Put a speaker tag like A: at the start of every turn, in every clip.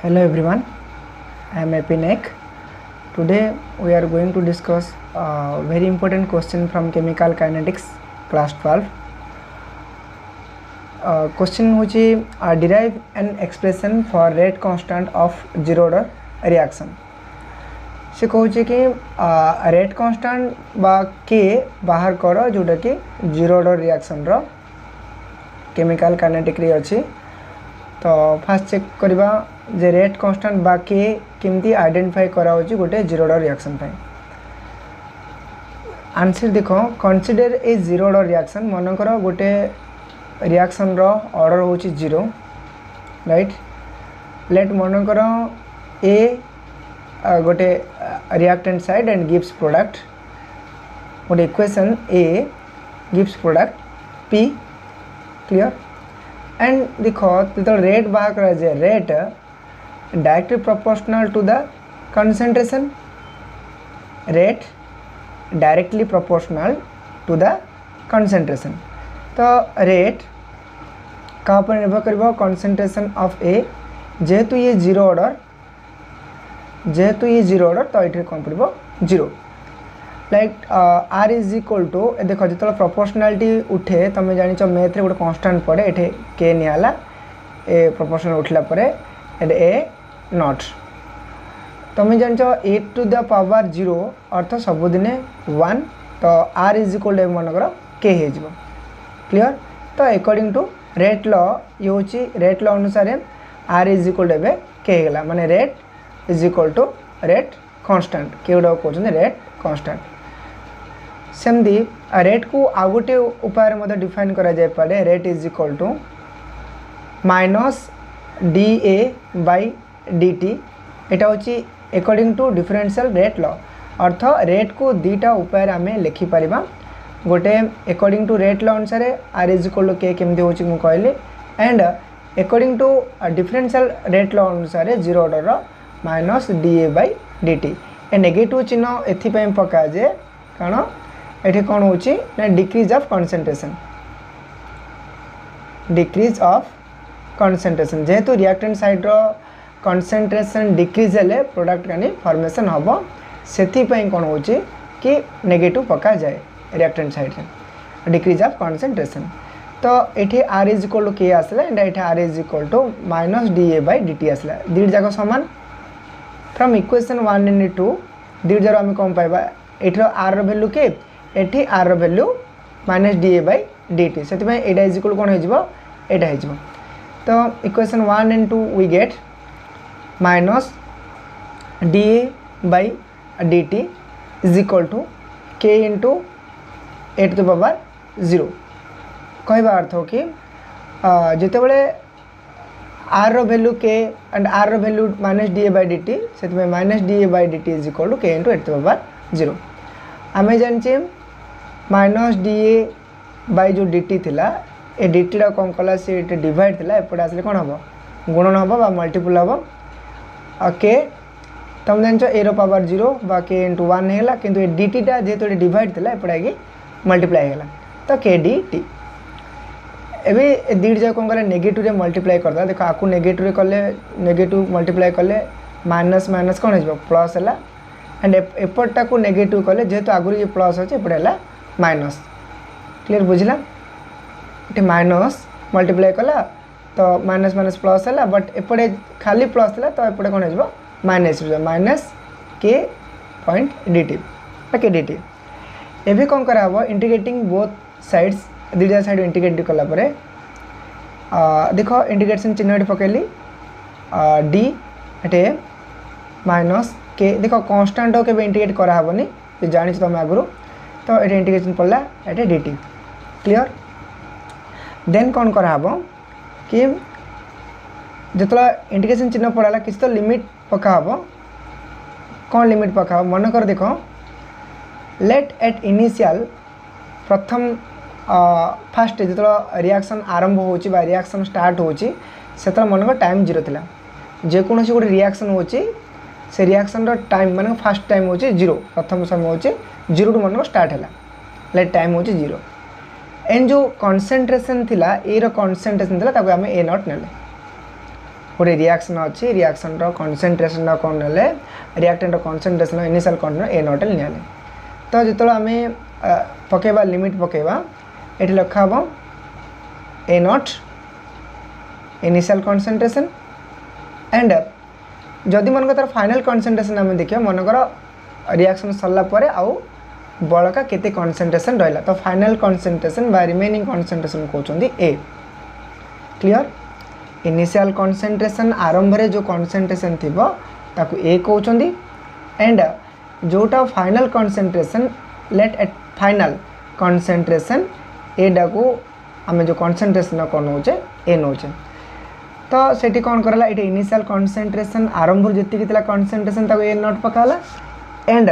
A: Hello everyone, I am Epi Naik. Today we are going to discuss a very important question from Chemical Kinetics class 12. Question होची derive an expression for rate constant of zero order reaction. से कहूँ कि rate constant बा के बाहर कर जोटा कि जीरो ऑर्डर रिएक्शन रो केमिकल काइनेटिक रे अछि। तो फास्ट चेक करबा जे रेट कांस्टेंट बा के केमती आइडेंटिफाई करा होची गोटे जीरो ऑर्डर रिएक्शन पे। आंसर देखो, consider a zero order reaction. मन कर गोटे रिएक्शन रो ऑर्डर होची जीरो, राइट। लेट मन कर ए गोटे reactant side and gives product. गोटे equation A gives product P, clear. And देखो जो रेट बाहर करा जाए, rate directly proportional to the concentration. Rate directly proportional to the concentration. तो रेट का ऊपर निर्भर करिबो कंसंट्रेशन ऑफ ए। जेहेतु ये जीरो ऑर्डर तो ये कौन पड़ो zero. Like r is equal to देख जो प्रोपोर्शनालिटी उठे तुम जान मैथ रे गोटे कांस्टेंट पड़े ये के निहाला ए प्रोपोर्शनल उठला परे ए नॉट। तुम जान ए टू द पावर जीरो अर्थ सबुदिन 1। तो आर इज इक्वल टू मनकर के हो, क्लियर। तो अकॉर्डिंग टू रेट लॉ ये हूँ रेट लॉ अनुसार are is equal to A k होगा, माने rate is equal to rate constant. के गुड़ा कहते रेट कांस्टेंट। सेमती रेट को आ गोटे उपाय मध्य डिफाइन करा जाय पारे। Rate is equal to minus D A by D T. यहाँ हूँ according to differential rate law. अर्थ रेट को दीटा उपाय आम लिखिपर। गोटे अकॉर्डिंग टू रेट लॉ अनुसार are is equal to K केमती होची मु कहली, and according to differential rate law अनुसार zero order minus D A by D T. ए नेगेटिव चिन्ह एथि पका जे कारण ये कौन हो decrease of concentration. Decrease of concentration जेहेतु रिएक्टेंट साइड रो कंसंट्रेशन डिक्रीज हेले प्रोडक्ट का फॉर्मेशन हम से कौन हो कि नेगेटिव पका जाए रिएक्टेंट साइड रे डिक्रीज ऑफ कंसंट्रेशन। तो ये आर इज इक्वल टू के आसला एंड ये r is equal to minus D A by D t आसला। दुईट जाक सामान फ्रॉम इक्वेशन 1 एंड 2 दुईट जार आम कौन पाइबा ये आर वैल्यू के ये are value minus D A by D t. से यहाँ इज इक्वल कौन हो। तो equation 1 and 2 we get minus D A by D t is equal to k into A to the power 0। कहवा अर्थ हो कि जितेबाला r value k and r value minus D A by D t से minus D A by D t is equal to k into A to the power 0। आम जाने minus D A by जो d t थिला A D T कौन कला सी divide थिला एपटे आसले कौन हम गुणन हम बा मल्टीपल हम के। तुम जान ए रो पावर 0 बा के इंटू 1 है कि डी टी टा जेहेतु ये डिवाइड थिला एपटे आगे मल्टीप्लाई है तो के डी टी। एवं दुईट जाक कौन कले नेगेटिव रे मल्टीप्लाई करदा। देखो आपको नेगेटिव रे कले नेगेटिव मल्टीप्लाई कले माइनस माइनस कौन हो प्लस है एंड एपटा को नेगेटिव कले जेहेतु आगुरी ये प्लस अच्छे एपटे है माइनस। क्लियर बुझला। ये माइनस मल्टीप्लाई कला तो माइनस माइनस प्लस है बट एपटे खाली प्लस था तो एपटे कौन हो माइनस माइनस के पॉइंट डी टी के डी टी। ये कौन करा इंटीग्रेटिंग बोथ साइड्स दुईटा साइड इंटीग्रेट कलापर देखो इंटीग्रेशन चिन्ह ये पकईली डी ये माइनस के। देख कांस्टेंट के इंटीग्रेट कराबनी जानी तुम आगु। तो ये इंटीग्रेशन पड़ा ये डी टी, क्लियर। देन कौन कराब कि जो इंटीग्रेशन चिन्ह पड़ा किसी तो लिमिट पकाब। कौन लिमिट पकाब मन कर देख लेट एट इनिशियल प्रथम फास्ट जो रिएक्शन आरंभ हो रिएक्शन स्टार्ट हो मन कर टाइम 0 थिला। जेकोसी गोटे रिएक्शन हो से रिएक्शन टाइम मान फास्ट टाइम हो 0। प्रथम समय हो 0 टू मन स्टार्ट है लेट टाइम हो 0। एंड जो कंसंट्रेशन थिला ए रो कंसंट्रेशन थिला ताको आमे ए नॉट नेले। गोटे रिएक्शन अच्छी रिएक्शन कनसेंट्रेशन कौन ना reactant concentration initial quantity A naught नि तो जो आम पकेबा लिमिट पकेबा ये लिखा हम A not initial concentration and जदि मन तार फाइनल कनसेंट्रेशन आम देखिए मनकर रिएक्शन सरला पर आउ बड़का केते कनसेंट्रेशन रहा तो फाइनल कनसेंट्रेशन बा रिमेनिंग कनसेंट्रेशन कहते ए क्लियर इनिशियल कनसेंट्रेशन आरंभ रे जो कनसेंट्रेशन थी ताकू ए कहते एंड जोटा final concentration late at final concentration एटा को आम जो कनसेंट्रेशन कौन नौचे ए नौचे तो सेठी कौन कराला ये इनिशियल कनसेंट्रेशन आरंभ जी कनसेंट्रेशन ताको ए नॉट पकाला एंड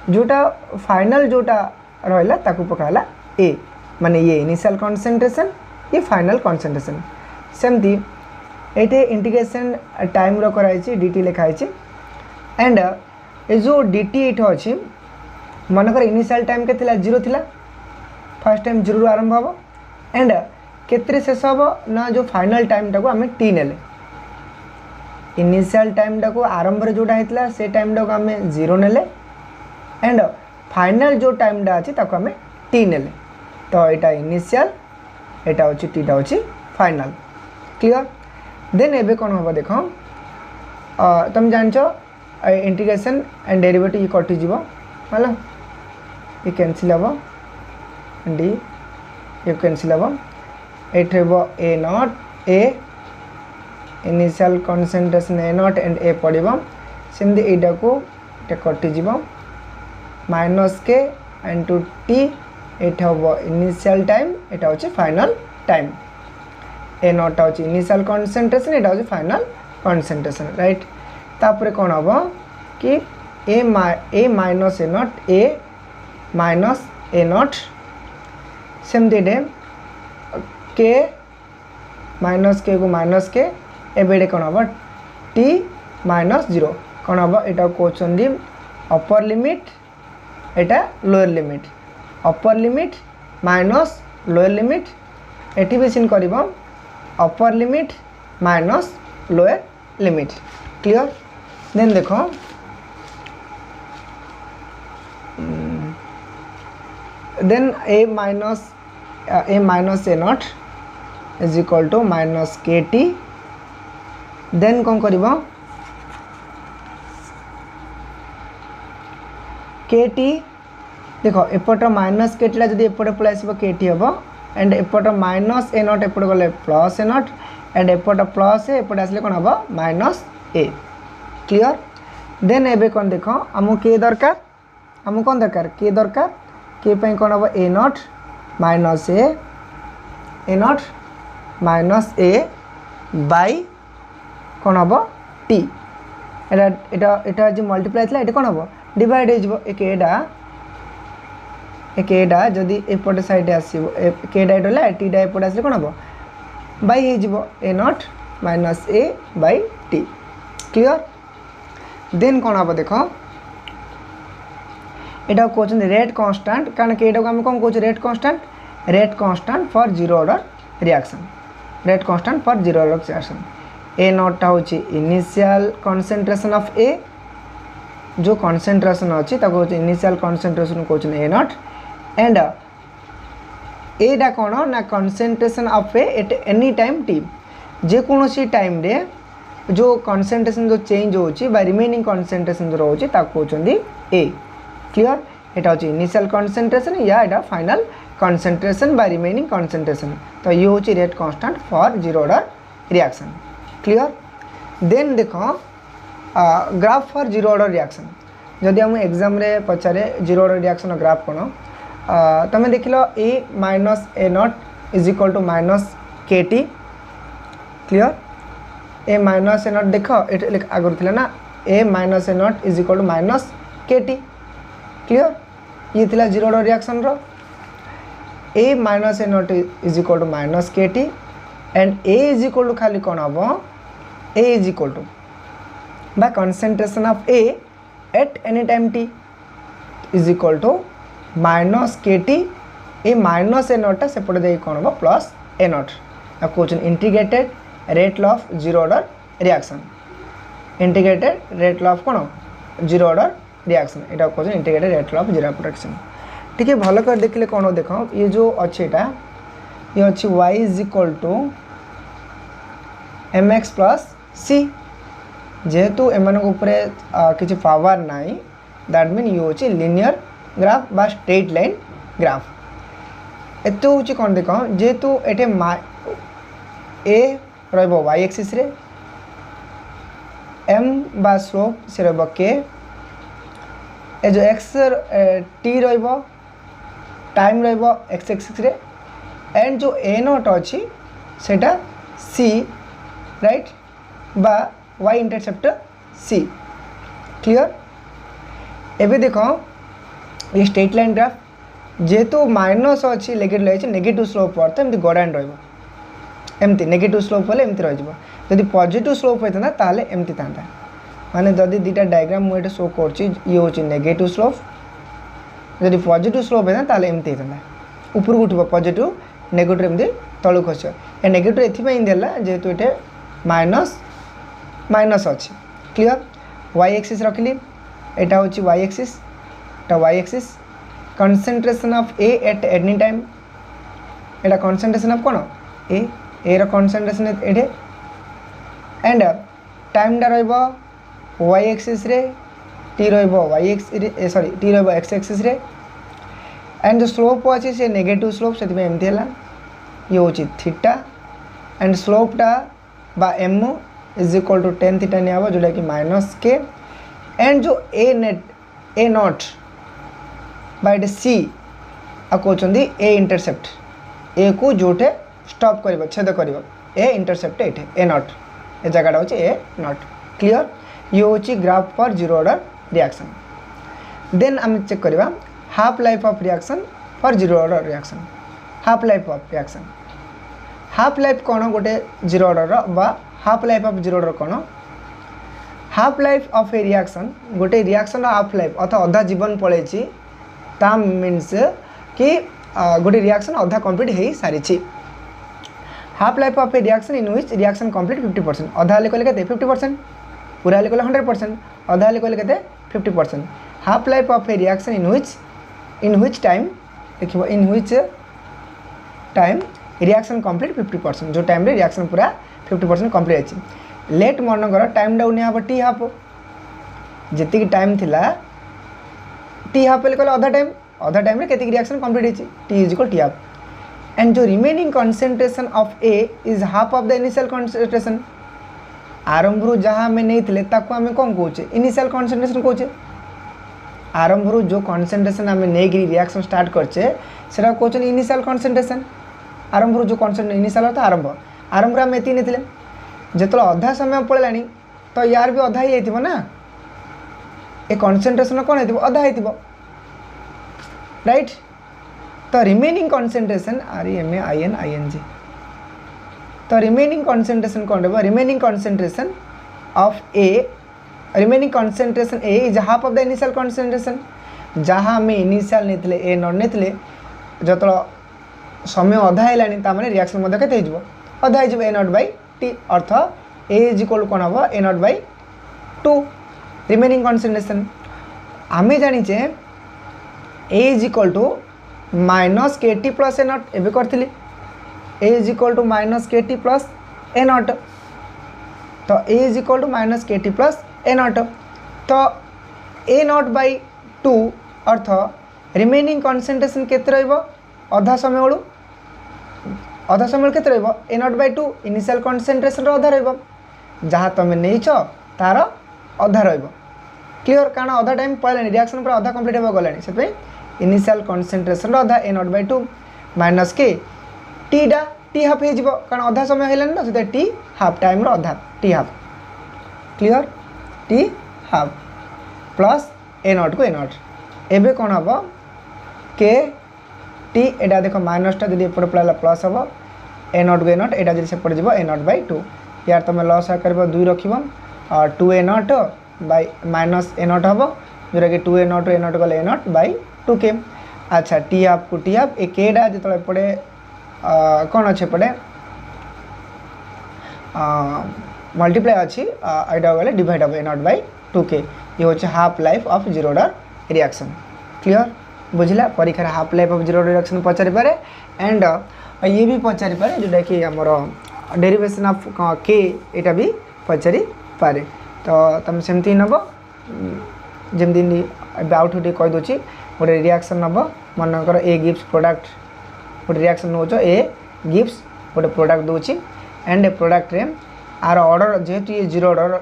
A: जोटा फाइनल जोटा रहा ताकू पकाला ए माने ये इनिशियल कनसेंट्रेशन ये फाइनल कनसेंट्रेशन सेमती ये इंटीग्रेशन टाइम रो कराई dt लिखाई एंड ये जो dt ये अच्छी मनकर इनिशियल टाइम के 0 थिला फर्स्ट टाइम 0 आरंभ हम एंड केतरे शेष हम ना जो फाइनल टाइम टाको आम टी ने इनिशियल टाइम टाको आरंभ जोटा होता से टाइम टाको आम 0 ने एंड फाइनल जो टाइम टा अच्छी ताको आम टी ने तो यहाँ इनिशियल यहाँ हूँ टीटा हूँ फाइनल क्लियर देन एबे कौन हम देख तुम जान इंटीग्रेशन एंड डेरिवेटिव ये कटिज है ये कैंसिल हम डी ये कैंसिल हम ये A naught A initial concentration A naught and A पड़ो सेमती यहाँ को कटिज minus k and to t ये हम इनिशियल टाइम यहाँ हूँ फाइनल टाइम ए नॉट हूँ इनिशियल कनसेंट्रेशन यहाँ हूँ फाइनल कनसेंट्रेशन राइट तापर कौन हम कि A minus A naught A minus A naught सेमती के माइनस के को माइनस के एबे कौन हम टी माइनस 0 कौन हम यहाँ कहते अपर लिमिट एटा lower limit upper limit minus lower limit एटी भी सीन कर upper limit minus lower limit clear then देखो then A minus A naught is equal to minus k t then कौन कर के टी देख एपट माइनस के टीटा जब एपटे पलि आस के टी हम एंड एपट माइनस ए नॉट एपटे गले प्लस ए नॉट एंड एपट प्लस ए एपटे आसले कौन हम माइनस ए क्लियर देन एबे कौन देख आमको के दरकार आमको कौन दरकार के पे कौन हम A naught minus A naught minus A by कौन हम टी एटा जो मल्टीप्लाई था ये कौन हम डिवाइड हो केटा जदि एपटे साइड आसो केटा रहा टीटा एपटे आसले कौन हम बाई हो A naught minus A by t clear then कौन हम देख यहाँ कहते रेट कांस्टेंट कारण कि यहाँ आम कौन कौन rate constant for zero order reaction rate constant for zero order reaction A naught हूँ इनिशियल कनसेंट्रेशन ऑफ ए जो कनसेंट्रेशन अच्छी इनिशियल कनसेंट्रेशन कहते ए नॉट एंड एटा कौन ना concentration of A at any time t जेकोसी टाइम रे जो कनसेंट्रेशन जो चेंज होची बा रिमेनिंग कनसेंट्रेशन जो रोचे ताको कहते ए क्लियर यहाँ हूँ इनिशियल कनसेंट्रेशन या यहाँ फाइनल कनसेंट्रेशन बा रिमेनिंग कनसेंट्रेशन तो ये हूँ rate constant for zero order reaction clear then देख graph for zero order reaction जदि हम एग्जाम रे पचारे जीरो ऑर्डर रिएक्शन ग्राफ कौन तुम देख लो A minus A naught is equal to minus k t clear A minus A naught देख आगुरी थी ना A minus A naught is equal to minus k t clear ये थी जीरो ऑर्डर रिएक्शन रो A minus A naught is equal to minus k t and A is equal to खाली कौन हम A is equal to by concentration of A at any time t is equal to minus kt A minus A naught सेपटे दे कौन हम plus A naught question integrated rate law of zero order reaction integrated rate law of कौन zero order reaction एटा कहते integrated rate law of zero reaction ठीक भल कर देखले कौन देख ये जो अच्छे ये अच्छी y is equal to mx plus c जेहेतु एम किसी पावर नाई दैट मीन ये हूँ लिनियर ग्राफ बा स्ट्रेट लाइन ग्राफ एत हूँ कौन देख जेहेतु एटे ए रै एक्सिस रे एम बा स्लोप से रे ए जो x T time x axis रे एंड जो ए नॉट अच्छी सेटा सी राइट बा y इंटरसेप्ट c क्लियर एबे देखो ये स्ट्रेट लाइन ग्राफ जेहेतु माइनस अच्छी नेगेटिव स्लोप अर्थ एमती गड़ान रमती नेगेटिव स्लोप हेल्ले एमती रही पॉजिटिव स्लोप होता ताले एमती था माने जदि दुटा डायग्राम मुझे शो कर हूँ नेगेटिव स्लोप जदि पॉजिटिव स्लोप होता ताले एमती होता ऊपर को उठब पॉजिटिव नेगेटिव एमती तलू खस ए नेगेटिव एथपाई देला जेहेतु ये माइनस माइनस अच्छी क्लियर y एक्सिस रखिली एटा हूँ y axis Etah y axis concentration of A eight any time Etah concentration of कौन ए रो कंसंट्रेशन एठे एंड टाइम डा रहिबो y एक्सिस रे t रहिबो y एक्सिस सॉरी t रहिबो x एक्सिस रे and जो स्लोप अच्छी से नेगेटिव स्लोप से एमती है ये हूँ थीटा एंड स्लोपटा बा m is equal to tan theta निया जोटा कि माइनस के एंड जो ए नेट ए नॉट बाय सी आ कहते ए इंटरसेप्ट ए को जोटे स्टॉप कर छेद कर ए इंटरसेप्ट ये ए नॉट ए जगह हूँ ए नॉट क्लियर ये हूँ graph for zero order reaction then आम चेक करवा half life of reaction for zero order reaction half life of reaction half life कौन गोटे जीरो ऑर्डर बा half life of zero order कौन half life of a reaction गोटे reaction half life अर्थात अधा जीवन पलैची ता मीन्स कि गोटे रिएक्शन अधा कंप्लीट हो सारी half life of a reaction in which reaction complete 50% अधा हेल्ले कहले 50% पूरा हेल्ले कहले 100% अधा हेल्ले कहले 50% half life of a reaction in which time देखिए in which time reaction complete 50% जो टाइम रे रिएक्शन पूरा 50% कंप्लीट अच्छी लेट मनकर टाइम डाउन हम टी हाफ जी टाइम थिला टी हाफ कहले अधा टाइम केते रिएक्शन कंप्लीट होती t is equal t half and जो remaining concentration of A is half of the initial concentration आरंभ रू जहाँ आम नहीं आम कौन कौचे इनिशियल कंसंट्रेशन कौचे आरंभ रू जो कंसंट्रेशन आम नहीं रिएक्शन स्टार्ट करचे से कौन इनिशियल कंसंट्रेशन आरंभ रू जो कंसंट्रेशन इनिशियल अर्थ आरंभ आरंभ आम एति नहीं जो अधा समय पड़ेगा तो यार भी अधा ही ना ए कंसंट्रेशन कौन हो अधा हो राइट तो रिमेनिंग कंसंट्रेशन REMAINING तो रिमेनिंग कंसंट्रेशन कौन रहा remaining concentration of A remaining concentration A is half of the initial concentration जहाँ आम इनिशियल नहीं ए नॉट नहीं जो समय अधा है रिएक्शन के अधा हो ए नॉट बाई टी अर्थ ए इज इक्वल कौन हम A naught by 2 remaining concentration आम जाचे A is equal to minus k t plus A naught एवं करी A is equal to minus k t plus A naught तो A is equal to minus k t plus A naught तो A naught by 2 अर्थ remaining concentration केते अधा समय बेलू अधा समय केते ए नॉट बाई 2 इनिशियल कंसंट्रेशन अधा रहा तुम नहीं तार अधा क्लियर कारण अधा टाइम पड़े रिएक्शन पूरा अधा कंप्लीट हो गलानी से इनिशियल कंसंट्रेशन अधा ए नॉट बाई 2 माइनस के टीटा टी हाफ हो कारण अधा समय है ना से टी हाफ टाइम अधा T half clear T half plus A not को ए नॉट एवं कौन हम के टी एटा देख माइनसटा जब एपटे पड़ा प्लस हम ए नॉट को ए नॉट एटा जब सेपटे जीव ए नॉट बाई 2 यार तुम लस आकार 2 रख 2 A naught by minus A naught हम जोटा कि 2 ए नॉट ए नॉट गले ए नॉट बाई 2 के अच्छा टी हाफ को टी हाफ ए केटा जो एपटे कौन अच्छे एपटे मल्टीप्लाई अच्छी यहाँ गले डिवाइड हम ए नॉट बाय 2k ये हूँ half life of zero order reaction clear बुझला परीक्षा half life of zero order reaction पचारि पारे एंड ये भी पचारि पारे जोटा कि आमर डेरिवेशन ऑफ के यहाँ भी पचारि पारे तो तुम सेमती नब जमी आउट टे कहीदे गोटे रिएक्शन नब मनकर ए गिव्स प्रोडक्ट गोटे रिएक्शन नौ ए गिव्स गोटे प्रोडक्ट दूसरी एंड ए प्रोडक्ट रे आर ऑर्डर जेहेतु ये जीरो ऑर्डर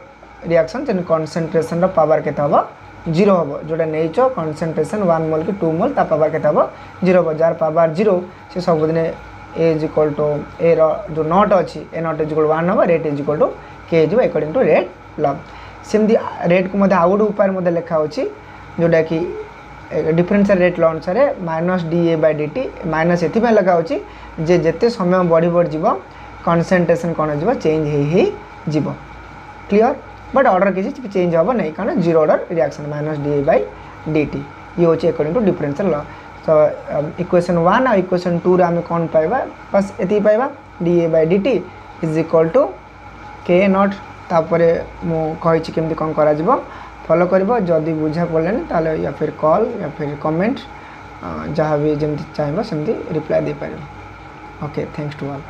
A: रिएक्शन तेन कॉन्सेंट्रेशन पावर के हम जीरो हम जोटा नहीं कॉन्सेंट्रेशन 1 मोल कि 2 मोल ता पावर के हम जीरो हम जार पावर जीरो से सबुदिन ए इज इक्वल टू ए जो नॉट अच्छी ए नॉट इज इक्वल 1 हम रेट इज इक्वल टू के जो अकॉर्डिंग टू रेट लॉ सेमती रेट को आउ गोटे उपाय लिखा होची जोटा कि डिफरेंशियल रेट लॉ अनुसार माइनस dA/dt माइनस एथि लगा होची जे जेते समय बढ़ी बढ़ जीव कॉन्सेंट्रेशन कौन हो चेंज हो जीव क्लियर बट ऑर्डर किसी चेंज हम नहीं कारण zero order reaction minus dA/dt ये हूँ अकॉर्डिंग टू डिफरेंशियल लॉ तो इक्वेशन 1 और इक्वेशन 2 आम कौन पाइबा बस ये पाइबा dA/dt इज इक्वल टू के नॉट तापर मुझे केमती कौन कर फॉलो कर जदि बुझा पड़े ताले या फिर कॉल या फिर कमेंट जहाँ भी जमी चाहिए सेमती रिप्लाई दे पार ओके थैंक्स टू ऑल।